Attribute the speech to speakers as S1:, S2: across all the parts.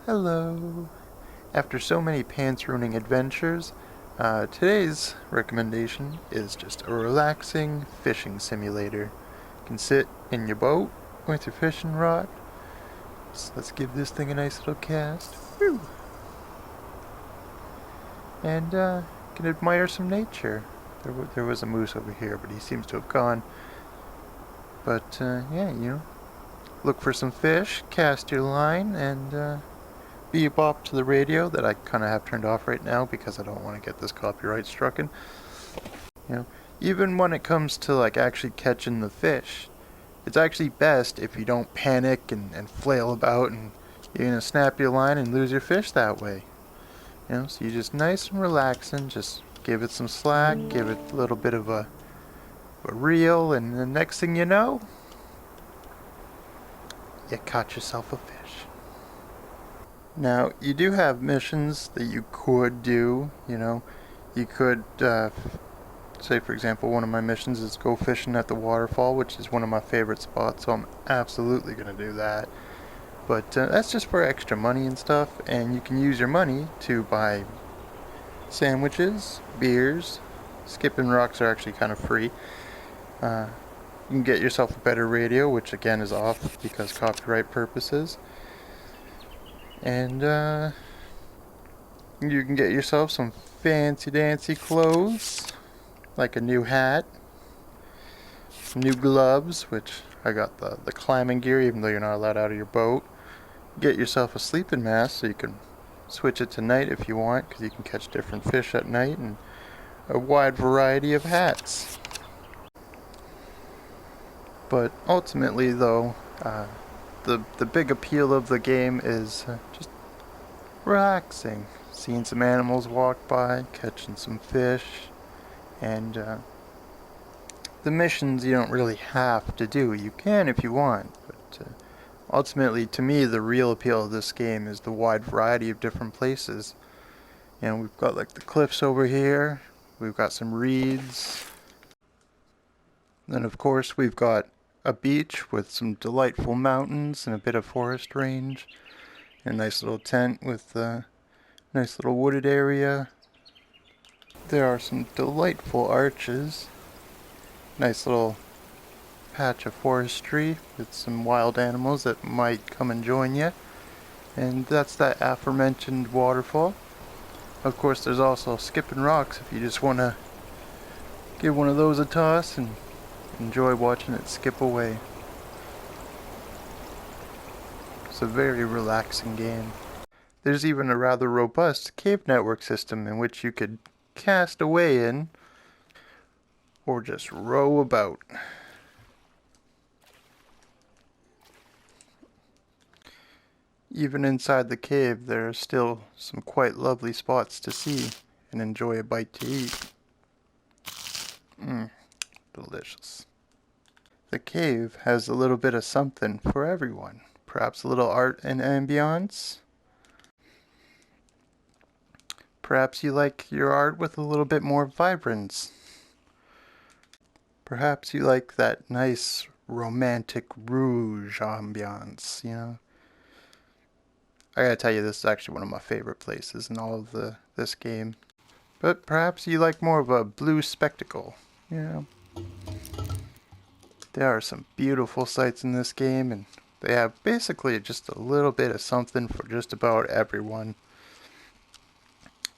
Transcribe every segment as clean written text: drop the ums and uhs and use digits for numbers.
S1: Hello. After so many pants-ruining adventures, today's recommendation is just a relaxing fishing simulator. You can sit in your boat with your fishing rod. So let's give this thing a nice little cast. Woo! And you can admire some nature. There was a moose over here, but he seems to have gone. But yeah, look for some fish, cast your line, and beep up to the radio that I kind of have turned off right now because I don't want to get this copyright strucken. You know, even when it comes to like actually catching the fish, it's actually best if you don't panic and flail about and you're gonna snap your line and lose your fish that way. So you just nice and relaxing, just give it some slack, give it a little bit of a reel, and the next thing you know, you caught yourself a fish. Now, you do have missions that you could do, You could, say for example, one of my missions is go fishing at the waterfall, which is one of my favorite spots, so I'm absolutely going to do that. But that's just for extra money and stuff, and you can use your money to buy sandwiches, beers. Skipping rocks are actually kind of free. You can get yourself a better radio, which again is off because copyright purposes. And you can get yourself some fancy dancy clothes, like a new hat, some new gloves, which I got the climbing gear even though you're not allowed out of your boat. Get yourself a sleeping mask so you can switch it to night if you want, because you can catch different fish at night, and a wide variety of hats. But ultimately though, the big appeal of the game is just relaxing, seeing some animals walk by, catching some fish, and the missions you don't really have to do. You can if you want, but ultimately, to me, the real appeal of this game is the wide variety of different places. We've got like the cliffs over here, we've got some reeds, then of course we've got a beach with some delightful mountains and a bit of forest range. A nice little tent with a nice little wooded area. There are some delightful arches. Nice little patch of forestry with some wild animals that might come and join you. And that's that aforementioned waterfall. Of course, there's also skipping rocks if you just want to give one of those a toss and enjoy watching it skip away. It's a very relaxing game. There's even a rather robust cave network system in which you could cast away in or just row about. Even inside the cave, there are still some quite lovely spots to see and enjoy a bite to eat. Delicious. The cave has a little bit of something for everyone. Perhaps a little art and ambiance. Perhaps you like your art with a little bit more vibrance. Perhaps you like that nice romantic rouge ambiance, I gotta tell you, this is actually one of my favorite places in all of this game. But perhaps you like more of a blue spectacle, There are some beautiful sights in this game, and they have basically just a little bit of something for just about everyone.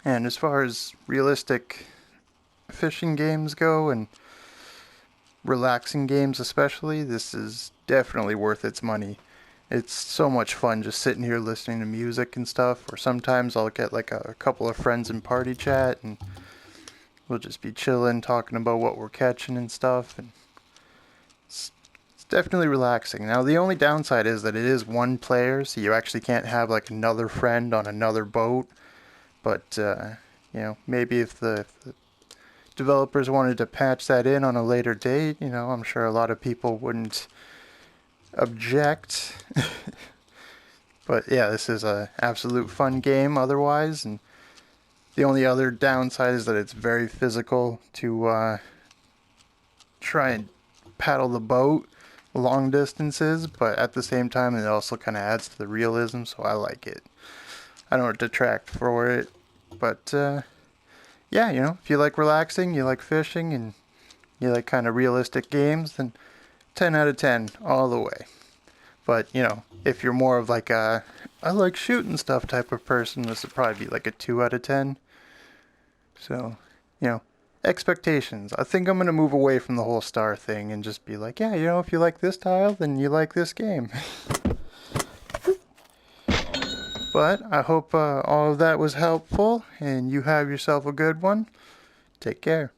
S1: And as far as realistic fishing games go, and relaxing games especially, this is definitely worth its money. It's so much fun just sitting here listening to music and stuff, or sometimes I'll get like a couple of friends in party chat and we'll just be chilling, talking about what we're catching and stuff, and it's definitely relaxing. Now, the only downside is that it is one player, so you actually can't have like another friend on another boat, but maybe if the developers wanted to patch that in on a later date, I'm sure a lot of people wouldn't object. But yeah, this is a absolute fun game otherwise, and the only other downside is that it's very physical to try and paddle the boat long distances, but at the same time it also kind of adds to the realism, so I like it. I don't detract for it. But, yeah, you know, if you like relaxing, you like fishing, and you like kind of realistic games, then 10 out of 10 all the way. But, you know, if you're more of like a, I like shooting stuff type of person, this would probably be like a 2 out of 10. So, you know, expectations. I think I'm going to move away from the whole star thing and just be like, yeah, you know, if you like this tile, then you like this game. But I hope all of that was helpful, and you have yourself a good one. Take care.